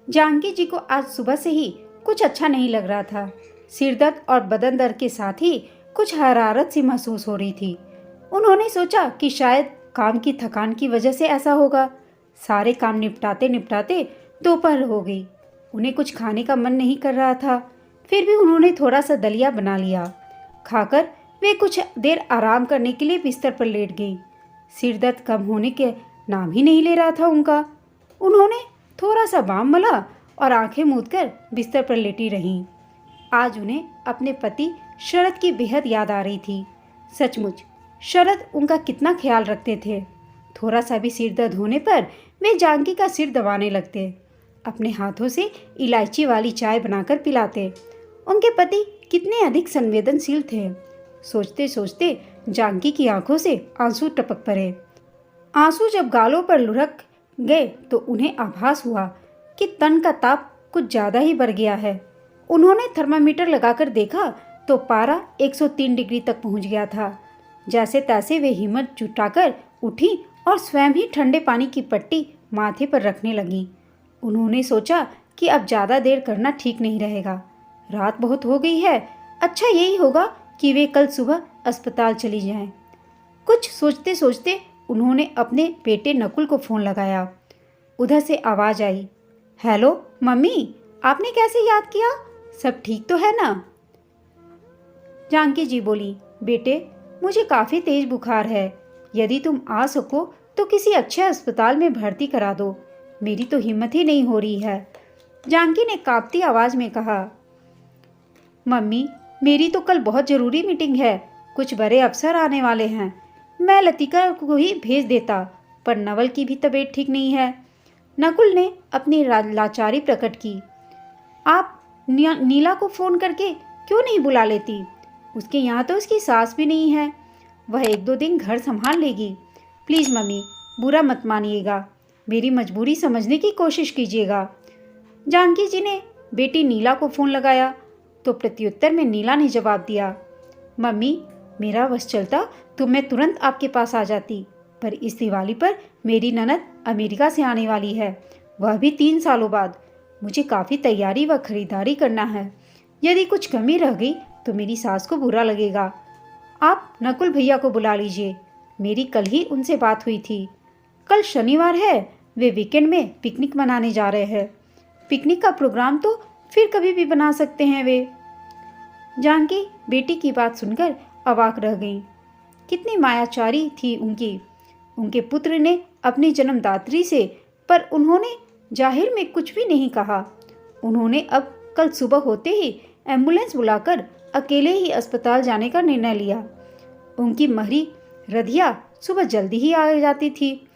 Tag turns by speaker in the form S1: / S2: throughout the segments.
S1: जानकी जी को आज सुबह से ही कुछ अच्छा नहीं लग रहा था। सिर दर्द और बदन दर्द के साथ ही कुछ हरारत सी महसूस हो रही थी। उन्होंने सोचा कि शायद काम की थकान की वजह से ऐसा होगा। सारे काम निपटाते निपटाते दोपहर हो गई। उन्हें कुछ खाने का मन नहीं कर रहा था। फिर भी उन्होंने थोड़ा सा दलिया बना लिया। खाकर वे कुछ देर आराम करने के लिए बिस्तर पर लेट गई। सिर दर्द कम होने के नाम ही नहीं ले रहा था उनका। उन्होंने थोड़ा सा बाम मला और आंखें मूंदकर बिस्तर पर लेटी रहीं। आज उन्हें अपने पति शरद की बेहद याद आ रही थी। सचमुच शरद उनका कितना ख्याल रखते थे। थोड़ा सा भी सिर दर्द होने पर वे जानकी का सिर दबाने लगते। अपने हाथों से इलायची वाली चाय बनाकर पिलाते। उनके पति कितने अधिक संवेदनशील थे। सोचते सोचते जानकी की आंखों से आंसू टपक पड़े। आंसू जब गालों पर लुढ़क गए तो उन्हें आभास हुआ कि तन का ताप कुछ ज़्यादा ही बढ़ गया है। उन्होंने थर्मामीटर लगाकर देखा तो पारा 103 डिग्री तक पहुंच गया था। जैसे तैसे वे हिम्मत जुटाकर उठी और स्वयं ही ठंडे पानी की पट्टी माथे पर रखने लगी। उन्होंने सोचा कि अब ज़्यादा देर करना ठीक नहीं रहेगा। रात बहुत हो गई है। अच्छा यही होगा कि वे कल सुबह अस्पताल चली जाएं। कुछ सोचते सोचते उन्होंने अपने बेटे नकुल को फ़ोन लगाया। उधर से आवाज़ आई, हेलो मम्मी, आपने कैसे याद किया? सब ठीक तो है ना? जानकी जी बोली, बेटे मुझे काफ़ी तेज बुखार है। यदि तुम आ सको तो किसी अच्छे अस्पताल में भर्ती करा दो। मेरी तो हिम्मत ही नहीं हो रही है। जानकी ने कांपती आवाज़ में कहा, मम्मी मेरी तो कल बहुत ज़रूरी मीटिंग है। कुछ बड़े अफसर आने वाले हैं। मैं लतिका को ही भेज देता, पर नवल की भी तबीयत ठीक नहीं है। नकुल ने अपनी लाचारी प्रकट की। आप नीला को फ़ोन करके क्यों नहीं बुला लेती? उसके यहाँ तो उसकी सास भी नहीं है। वह 1-2 दिन घर संभाल लेगी। प्लीज़ मम्मी बुरा मत मानिएगा। मेरी मजबूरी समझने की कोशिश कीजिएगा। जानकी जी ने बेटी नीला को फ़ोन लगाया तो प्रत्युत्तर में नीला ने जवाब दिया, मम्मी मेरा बस चलता तो मैं तुरंत आपके पास आ जाती, पर इस दिवाली पर मेरी ननद अमेरिका से आने वाली है, वह भी 3 सालों बाद। मुझे काफ़ी तैयारी व खरीदारी करना है। यदि कुछ कमी रह गई तो मेरी सास को बुरा लगेगा। आप नकुल भैया को बुला लीजिए। मेरी कल ही उनसे बात हुई थी। कल शनिवार है, वे वीकेंड में पिकनिक मनाने जा रहे हैं। पिकनिक का प्रोग्राम तो फिर कभी भी बना सकते हैं वे। जानकी बेटी की बात सुनकर अवाक रह गई। कितनी मायाचारी थी उनकी। उनके पुत्र ने अपनी जन्मदात्री से, पर उन्होंने जाहिर में कुछ भी नहीं कहा। उन्होंने अब कल सुबह होते ही एम्बुलेंस बुलाकर अकेले ही अस्पताल जाने का निर्णय लिया। उनकी महरी रधिया सुबह जल्दी ही आ जाती थी।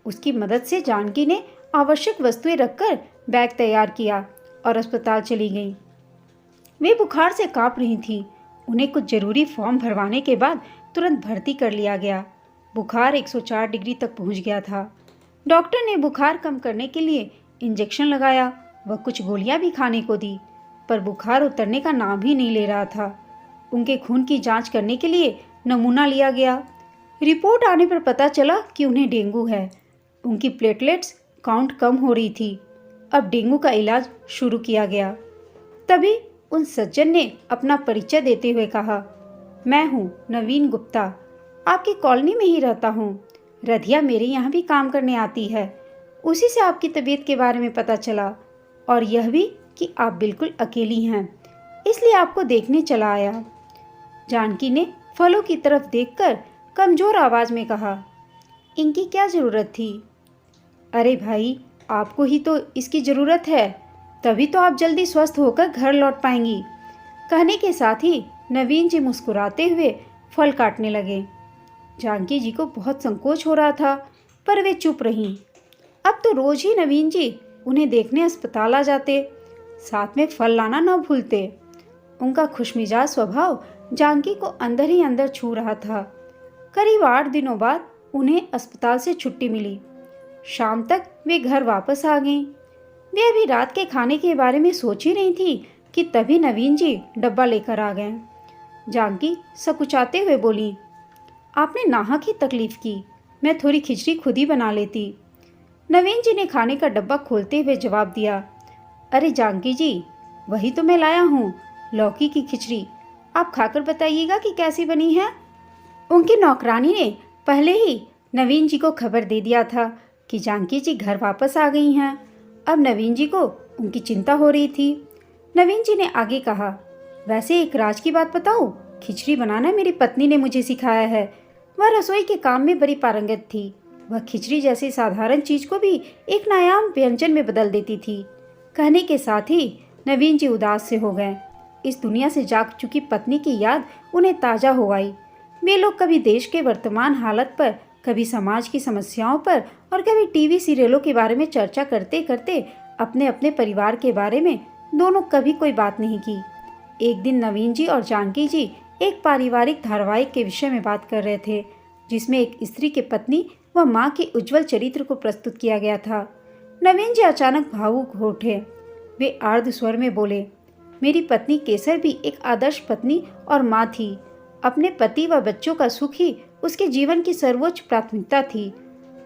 S1: उसकी मदद से जानकी ने आवश्यक वस्तुएं रखकर बैग तैयार किया और अस्पताल चली गई। वे बुखार से कांप रही थीं। उन्हें कुछ जरूरी फॉर्म भरवाने के बाद तुरंत भर्ती कर लिया गया। बुखार 104 डिग्री तक पहुंच गया था। डॉक्टर ने बुखार कम करने के लिए इंजेक्शन लगाया व कुछ गोलियां भी खाने को दी, पर बुखार उतरने का नाम ही नहीं ले रहा था। उनके खून की जांच करने के लिए नमूना लिया गया। रिपोर्ट आने पर पता चला कि उन्हें डेंगू है। उनकी प्लेटलेट्स काउंट कम हो रही थी। अब डेंगू का इलाज शुरू किया गया। तभी उन सज्जन ने अपना परिचय देते हुए कहा, मैं हूँ नवीन गुप्ता, आपकी कॉलोनी में ही रहता हूँ। रधिया मेरे यहाँ भी काम करने आती है। उसी से आपकी तबीयत के बारे में पता चला, और यह भी कि आप बिल्कुल अकेली हैं, इसलिए आपको देखने चला आया। जानकी ने फलों की तरफ देखकर कमज़ोर आवाज़ में कहा, इनकी क्या ज़रूरत थी? अरे भाई, आपको ही तो इसकी ज़रूरत है, तभी तो आप जल्दी स्वस्थ होकर घर लौट पाएंगी। कहने के साथ ही नवीन जी मुस्कुराते हुए फल काटने लगे। जानकी जी को बहुत संकोच हो रहा था, पर वे चुप रहीं। अब तो रोज ही नवीन जी उन्हें देखने अस्पताल आ जाते, साथ में फल लाना न भूलते। उनका खुशमिजाज स्वभाव जानकी को अंदर ही अंदर छू रहा था। करीब 8 दिनों बाद उन्हें अस्पताल से छुट्टी मिली। शाम तक वे घर वापस आ गईं। वे अभी रात के खाने के बारे में सोच ही रही थी कि तभी नवीन जी डब्बा लेकर आ गए। जानकी सकुचाते हुए बोली, आपने नाहक ही तकलीफ की, मैं थोड़ी खिचड़ी खुद ही बना लेती। नवीन जी ने खाने का डब्बा खोलते हुए जवाब दिया, अरे जानकी जी, वही तो मैं लाया हूँ, लौकी की खिचड़ी। आप खाकर बताइएगा कि कैसी बनी है। उनकी नौकरानी ने पहले ही नवीन जी को खबर दे दिया था कि जानकी जी घर वापस आ गई हैं। अब नवीन जी को उनकी चिंता हो रही थी। नवीन जी ने आगे कहा, वैसे एक राज की बात बताऊं, खिचड़ी बनाना मेरी पत्नी ने मुझे सिखाया है। वह रसोई के काम में बड़ी पारंगत थी। वह खिचड़ी जैसी साधारण चीज को भी एक नायाब व्यंजन में बदल देती थी। कहने के साथ ही नवीन जी उदास से हो गए। इस दुनिया से जाग चुकी पत्नी की याद उन्हें ताजा हो आई। वे लोग कभी देश के वर्तमान हालत पर, कभी समाज की समस्याओं पर और कभी टीवी सीरियलों के बारे में चर्चा करते करते अपने अपने परिवार के बारे में दोनों कभी कोई बात नहीं की। एक दिन नवीन जी और जानकी जी एक पारिवारिक धारावाहिक के विषय में बात कर रहे थे, जिसमें एक स्त्री के पत्नी व माँ के उज्जवल चरित्र को प्रस्तुत किया गया था। नवीन जी अचानक भावुक हो उठे। वे आर्द्र स्वर में बोले, मेरी पत्नी केसर भी एक आदर्श पत्नी और माँ थी। अपने पति व बच्चों का सुख ही उसके जीवन की सर्वोच्च प्राथमिकता थी।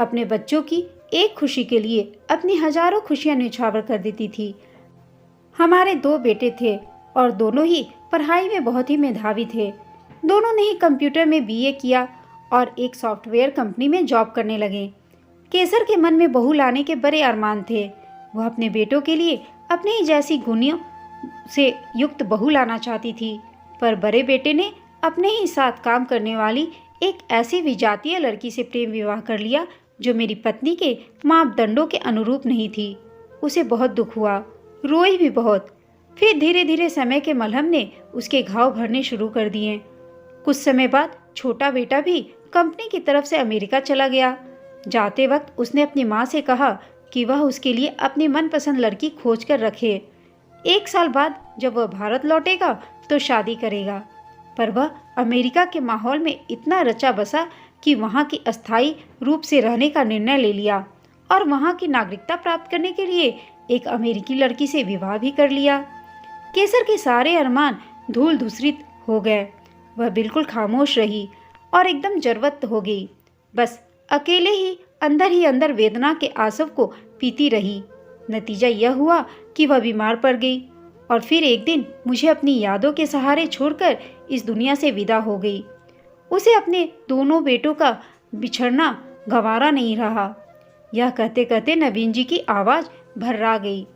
S1: अपने बच्चों की एक खुशी के लिए अपनी हजारों खुशियां न्यौछावर कर देती थी। हमारे 2 बेटे थे और दोनों ही पढ़ाई में बहुत ही मेधावी थे। दोनों ने ही कंप्यूटर में बीए किया और एक सॉफ्टवेयर कंपनी में जॉब करने लगे। केसर के मन में बहू लाने के बड़े अरमान थे। वह अपने बेटों के लिए अपने ही जैसी गुणों से युक्त बहू लाना चाहती थी, पर बड़े बेटे ने अपने ही साथ काम करने वाली एक ऐसी विजातीय लड़की से प्रेम विवाह कर लिया जो मेरी पत्नी के मापदंडों के अनुरूप नहीं थी। उसे बहुत दुख हुआ, रोई भी बहुत। फिर धीरे धीरे समय के मलहम ने उसके घाव भरने शुरू कर दिए। कुछ समय बाद छोटा बेटा भी कंपनी की तरफ से अमेरिका चला गया। जाते वक्त उसने अपनी माँ से कहा कि वह उसके लिए अपनी मनपसंद लड़की खोज कर रखे। 1 साल बाद जब वह भारत लौटेगा तो शादी करेगा। पर वह अमेरिका के माहौल में इतना रचा बसा कि वहाँ की अस्थायी रूप से रहने का निर्णय ले लिया और वहाँ की नागरिकता प्राप्त करने के लिए एक अमेरिकी लड़की से विवाह भी कर लिया। केसर के सारे अरमान धूल धूसरित हो गए। वह बिल्कुल खामोश रही और एकदम जरवत हो गई। बस अकेले ही अंदर वेदना के आंसू को पीती रही। नतीजा यह हुआ कि वह बीमार पड़ गई और फिर एक दिन मुझे अपनी यादों के सहारे छोड़कर इस दुनिया से विदा हो गई। उसे अपने दोनों बेटों का बिछड़ना गंवारा नहीं रहा। यह कहते कहते नवीन जी की आवाज़ भर्रा गई।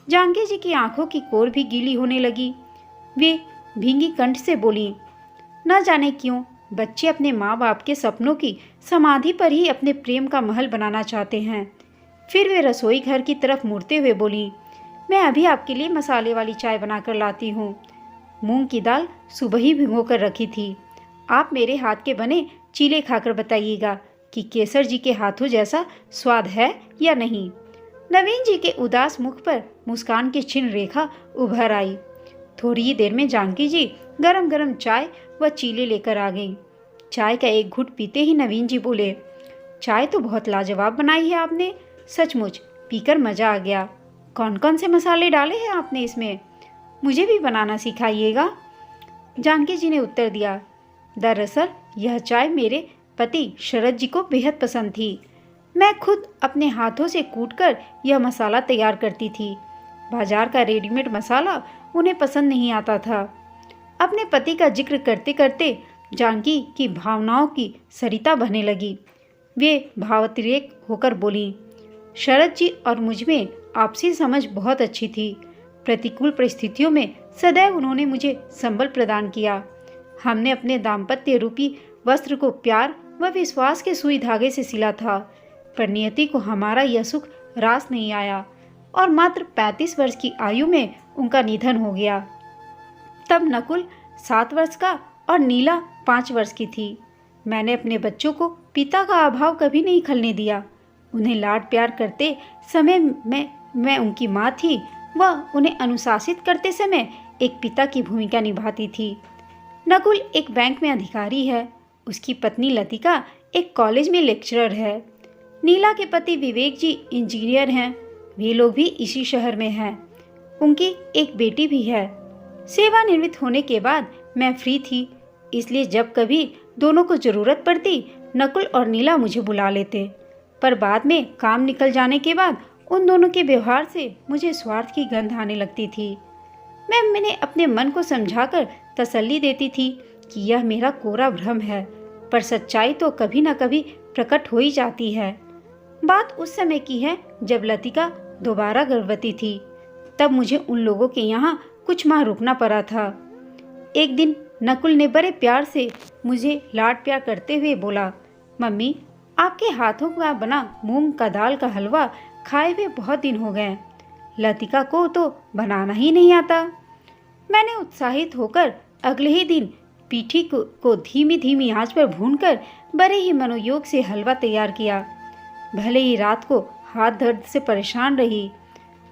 S1: जानकी जी की आंखों की कोर भी गीली होने लगी। वे भींगी कंठ से बोली, न जाने क्यों बच्चे अपने माँ बाप के सपनों की समाधि पर ही अपने प्रेम का महल बनाना चाहते हैं। फिर वे रसोई घर की तरफ मुड़ते हुए बोली, मैं अभी आपके लिए मसाले वाली चाय बनाकर लाती हूँ। मूंग की दाल सुबह ही भिगो कर रखी थी। आप मेरे हाथ के बने चीले खाकर बताइएगा कि केसर जी के हाथों जैसा स्वाद है या नहीं। नवीन जी के उदास मुख पर मुस्कान की छिन्न रेखा उभर आई। थोड़ी ही देर में जानकी जी गरम गरम चाय व चीले लेकर आ गई। चाय का एक घुट पीते ही नवीन जी बोले, चाय तो बहुत लाजवाब बनाई है आपने, सचमुच पीकर मजा आ गया। कौन कौन से मसाले डाले हैं आपने इसमें? मुझे भी बनाना सिखाइएगा। जानकी जी ने उत्तर दिया, दरअसल यह चाय मेरे पति शरद जी को बेहद पसंद थी। मैं खुद अपने हाथों से कूटकर यह मसाला तैयार करती थी। बाजार का रेडीमेड मसाला उन्हें पसंद नहीं आता था। अपने पति का जिक्र करते करते जानकी की भावनाओं की सरिता बहने लगी। वे भावातिरेक होकर बोली, शरद जी और मुझ में आपसी समझ बहुत अच्छी थी। प्रतिकूल परिस्थितियों में सदैव उन्होंने मुझे संबल प्रदान किया। हमने अपने दाम्पत्य रूपी वस्त्र को प्यार व विश्वास के सुई धागे से सिला था, पर नियति को हमारा यह सुख रास नहीं आया और मात्र 35 वर्ष की आयु में उनका निधन हो गया। तब नकुल 7 वर्ष का और नीला 5 वर्ष की थी। मैंने अपने बच्चों को पिता का अभाव कभी नहीं खलने दिया। उन्हें लाड प्यार करते समय मैं उनकी माँ थी व उन्हें अनुशासित करते समय एक पिता की भूमिका निभाती थी। नकुल एक बैंक में अधिकारी है। उसकी पत्नी लतिका एक कॉलेज में लेक्चरर है। नीला के पति विवेक जी इंजीनियर हैं। वे लोग भी इसी शहर में हैं। उनकी एक बेटी भी है। सेवानिवृत्त होने के बाद मैं फ्री थी, इसलिए जब कभी दोनों को जरूरत पड़ती नकुल और नीला मुझे बुला लेते, पर बाद में काम निकल जाने के बाद उन दोनों के व्यवहार से मुझे स्वार्थ की गंध आने लगती थी। मैंने अपने मन को समझाकर तसल्ली देती थी कि यह मेरा कोरा भ्रम है, पर सच्चाई तो कभी न कभी प्रकट हो ही जाती है। बात उस समय की है जब लतिका दोबारा गर्भवती थी। तब मुझे उन लोगों के यहाँ कुछ माह रुकना पड़ा था। एक दिन नकुल ने बड़े प्यार से मुझे लाड प्यार करते हुए बोला, मम्मी, आपके हाथों का बना मूंग का दाल का हलवा खाए हुए बहुत दिन हो गए। लतिका को तो बनाना ही नहीं आता। मैंने उत्साहित होकर अगले ही दिन पीठी को धीमी धीमी आंच पर भूनकर बड़े ही मनोयोग से हलवा तैयार किया। भले ही रात को हाथ दर्द से परेशान रही।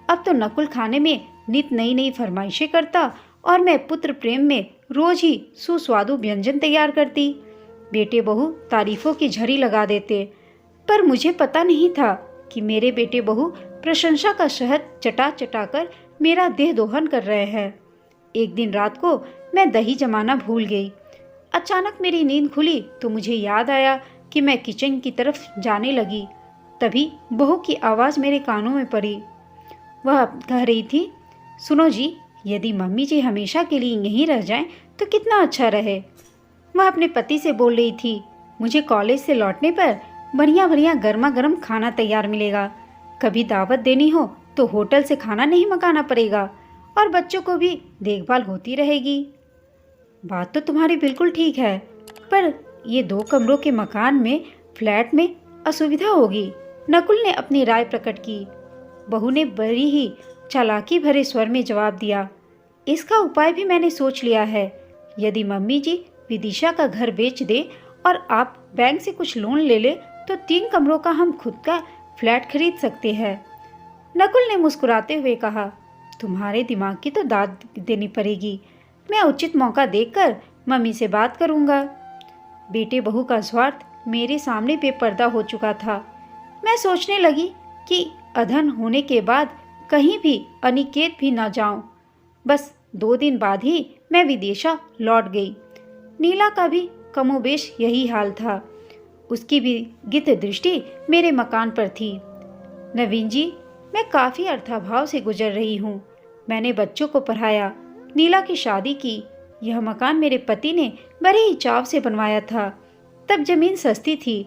S1: अब तो नकुल खाने में नित नई नई फरमाइशें करता और मैं पुत्र प्रेम में रोज ही सुस्वादु व्यंजन तैयार करती। बेटे बहू तारीफों की झड़ी लगा देते, पर मुझे पता नहीं था कि मेरे बेटे बहू प्रशंसा का शहद चटा चटा कर मेरा देह दोहन कर रहे हैं। एक दिन रात को मैं दही जमाना भूल गई। अचानक मेरी नींद खुली तो मुझे याद आया कि मैं किचन की तरफ जाने लगी। तभी बहू की आवाज़ मेरे कानों में पड़ी। वह कह रही थी, सुनो जी, यदि मम्मी जी हमेशा के लिए यहीं रह जाएं तो कितना अच्छा रहे। वह अपने पति से बोल रही थी, मुझे कॉलेज से लौटने पर बढ़िया बढ़िया गर्मा गर्म खाना तैयार मिलेगा। कभी दावत देनी हो तो होटल से खाना नहीं मंगाना पड़ेगा और बच्चों को भी देखभाल होती रहेगी। बात तो तुम्हारी बिल्कुल ठीक है, पर ये 2 कमरों के मकान में फ्लैट में असुविधा होगी। नकुल ने अपनी राय प्रकट की। बहू ने बड़ी ही चालाकी भरे स्वर में जवाब दिया, इसका उपाय भी मैंने सोच लिया है। यदि मम्मी जी विदिशा का घर बेच दे और आप बैंक से कुछ लोन ले ले तो 3 कमरों का हम खुद का फ्लैट खरीद सकते हैं। नकुल ने मुस्कुराते हुए कहा, तुम्हारे दिमाग की तो दाद देनी पड़ेगी। मैं उचित मौका देखकर मम्मी से बात करूंगा। बेटे बहू का स्वार्थ मेरे सामने बेपर्दा हो चुका था। मैं सोचने लगी कि अधन होने के बाद कहीं भी अनिकेत भी न जाऊं। बस 2 दिन बाद ही मैं विदिशा लौट गई। नीला का भी कमोबेश यही हाल था। उसकी भी गित दृष्टि मेरे मकान पर थी। नवीन जी, मैं काफ़ी अर्थाभाव से गुजर रही हूँ। मैंने बच्चों को पढ़ाया, नीला की शादी की। यह मकान मेरे पति ने बड़े ही चाव से बनवाया था। तब जमीन सस्ती थी।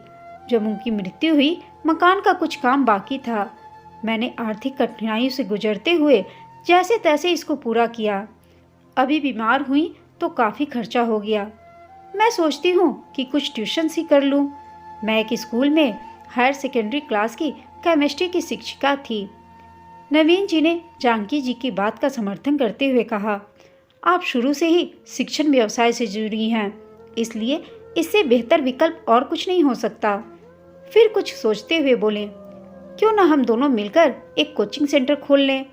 S1: जब उनकी मृत्यु हुई, मकान का कुछ काम बाकी था। मैंने आर्थिक कठिनाइयों से गुजरते हुए जैसे तैसे इसको पूरा किया। अभी बीमार हुई तो काफ़ी खर्चा हो गया। मैं सोचती हूँ कि कुछ ट्यूशन ही कर लूँ। मैं एक स्कूल में हायर सेकेंडरी क्लास की केमिस्ट्री की शिक्षिका थी। नवीन जी ने जानकी जी की बात का समर्थन करते हुए कहा, आप शुरू से ही शिक्षण व्यवसाय से जुड़ी हैं, इसलिए इससे बेहतर विकल्प और कुछ नहीं हो सकता। फिर कुछ सोचते हुए बोले, क्यों ना हम दोनों मिलकर एक कोचिंग सेंटर खोल लें।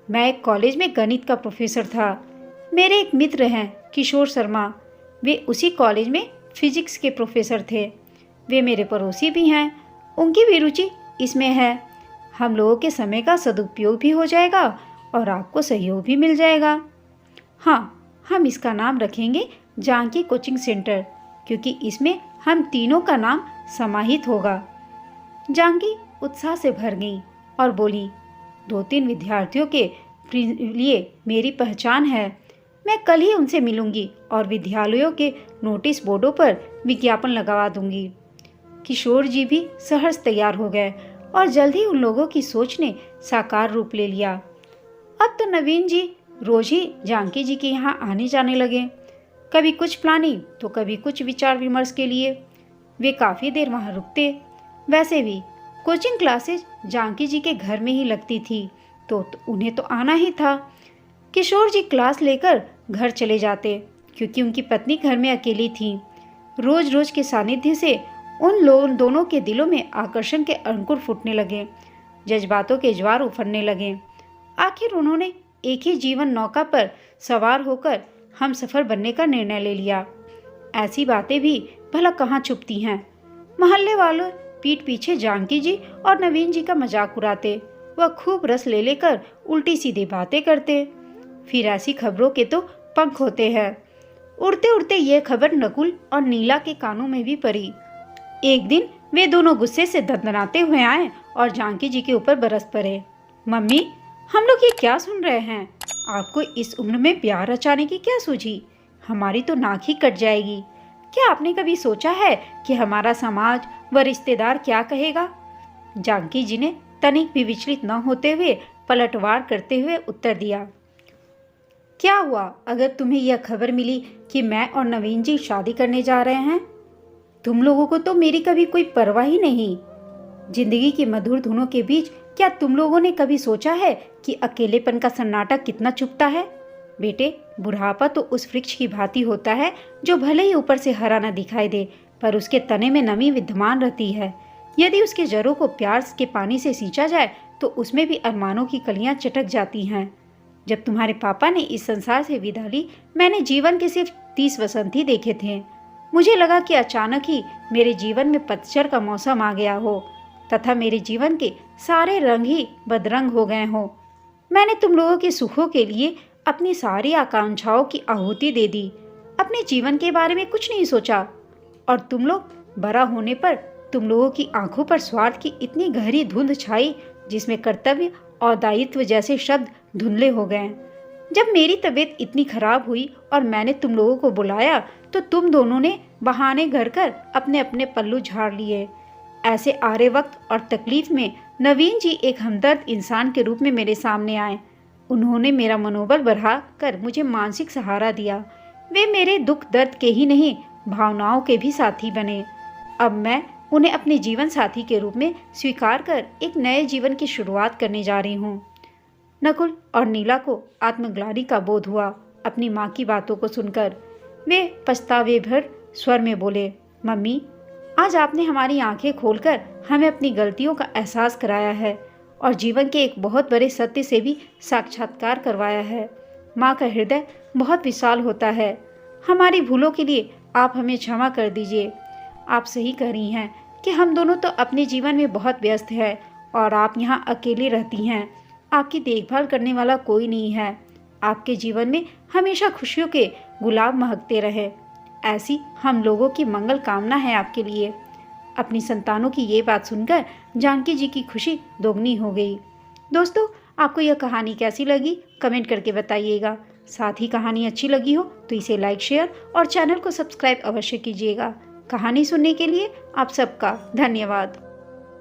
S1: मैं एक कॉलेज में गणित का प्रोफेसर था। मेरे एक मित्र हैं किशोर शर्मा, वे उसी कॉलेज में फिजिक्स के प्रोफेसर थे। वे मेरे पड़ोसी भी हैं, उनकी भी रुचि इसमें है। हम लोगों के समय का सदुपयोग भी हो जाएगा और आपको सहयोग भी मिल जाएगा। हाँ, हम इसका नाम रखेंगे जानकी कोचिंग सेंटर, क्योंकि इसमें हम तीनों का नाम समाहित होगा। जानकी उत्साह से भर गई और बोली, 2-3 विद्यार्थियों के लिए मेरी पहचान है। मैं कल ही उनसे मिलूंगी और विद्यालयों के नोटिस बोर्डों पर विज्ञापन लगवा दूंगी। किशोर जी भी सहर्ष तैयार हो गए और जल्द ही उन लोगों की सोच ने साकार रूप ले लिया। अब तो नवीन जी रोज ही जानकी जी के यहाँ आने जाने लगे, कभी कुछ प्लानिंग तो कभी कुछ विचार विमर्श के लिए। वे काफ़ी देर वहाँ रुकते। वैसे भी कोचिंग क्लासेज जानकी जी के घर में ही लगती थी, तो उन्हें तो आना ही था। किशोर जी क्लास लेकर घर चले जाते, क्योंकि उनकी पत्नी घर में अकेली थी। रोज रोज के सानिध्य से उन दोनों के दिलों में आकर्षण के अंकुर फूटने लगे, जज्बातों के ज्वार उफरने लगे। आखिर उन्होंने एक ही जीवन नौका पर सवार होकर हम सफ़र बनने का निर्णय ले लिया। ऐसी बातें भी भला कहाँ छुपती हैं। मोहल्ले वालों पीठ पीछे जानकी जी और नवीन जी का मजाक उड़ाते। वह खूब रस ले लेकर उल्टी सीधी बातें करते। फिर ऐसी खबरों के तो पंख होते हैं। उड़ते उड़ते यह खबर नकुल और नीला के कानों में भी पड़ी। एक दिन वे दोनों गुस्से से दंदनाते हुए आए और जानकी जी के ऊपर बरस पड़े। मम्मी, हम लोग ये क्या सुन रहे हैं? आपको इस उम्र में प्यार रचाने की क्या सूझी? हमारी तो नाक ही कट जाएगी। क्या आपने कभी सोचा है कि हमारा समाज व रिश्तेदार क्या कहेगा? जानकी जी ने तनिक भी विचलित न होते हुए पलटवार करते हुए उत्तर दिया। क्या हुआ अगर तुम्हें यह खबर मिली कि मैं और नवीन जी शादी करने जा रहे हैं? तुम लोगों को तो मेरी कभी कोई परवाह ही नहीं। जिंदगी की मधुर धुनों के बीच क्या तुम लोगों ने कभी सोचा है कि अकेलेपन का सन्नाटा कितना चुभता है? बेटे, बुढ़ापा तो उस वृक्ष की भांति होता है जो भले ही ऊपर से हरा न दिखाई दे, पर उसके तने में नमी विद्यमान रहती है। यदि उसके जड़ों को प्यार के पानी से सींचा जाए तो उसमें भी अरमानों की कलियां चटक जाती हैं। जब तुम्हारे पापा ने इस संसार से विदा ली, मैंने जीवन के सिर्फ 30 वसंत ही देखे थे। मुझे लगा कि अचानक ही मेरे जीवन में पतझड़ का मौसम आ गया हो तथा मेरे जीवन के सारे रंग ही बदरंग हो गए हों। मैंने तुम लोगों के सुखों के लिए अपनी सारी आकांक्षाओं की आहुति दे दी, अपने जीवन के बारे में कुछ नहीं सोचा। और तुम लोग बड़ा होने पर तुम लोगों की आंखों पर स्वार्थ की इतनी गहरी धुंध छाई जिसमें कर्तव्य और दायित्व जैसे शब्द धुंधले हो गए। जब मेरी तबीयत इतनी खराब हुई और मैंने तुम लोगों को बुलाया तो तुम दोनों ने बहाने घर कर अपने अपने पल्लू झाड़ लिए। ऐसे आरे वक्त और तकलीफ में नवीन जी एक हमदर्द इंसान के रूप में मेरे सामने आए। उन्होंने मेरा मनोबल बढ़ा कर मुझे मानसिक सहारा दिया। वे मेरे दुख दर्द के ही नहीं, भावनाओं के भी साथी बने। अब मैं उन्हें अपने जीवन साथी के रूप में स्वीकार कर एक नए जीवन की शुरुआत करने जा रही हूँ। नकुल और नीला को आत्मग्लानि का बोध हुआ अपनी माँ की बातों को सुनकर। वे पछतावे भर स्वर में बोले, मम्मी, आज आपने हमारी आंखें खोलकर हमें अपनी गलतियों का एहसास कराया है और जीवन के एक बहुत बड़े सत्य से भी साक्षात्कार करवाया है। माँ का हृदय बहुत विशाल होता है। हमारी भूलों के लिए आप हमें क्षमा कर दीजिए। आप सही कह रही हैं कि हम दोनों तो अपने जीवन में बहुत व्यस्त हैं और आप यहाँ अकेली रहती हैं। आपकी देखभाल करने वाला कोई नहीं है। आपके जीवन में हमेशा खुशियों के गुलाब महकते रहे, ऐसी हम लोगों की मंगल कामना है आपके लिए। अपनी संतानों की ये बात सुनकर जानकी जी की खुशी दोगुनी हो गई। दोस्तों, आपको यह कहानी कैसी लगी कमेंट करके बताइएगा। साथ ही कहानी अच्छी लगी हो तो इसे लाइक, शेयर और चैनल को सब्सक्राइब अवश्य कीजिएगा। कहानी सुनने के लिए आप सबका धन्यवाद।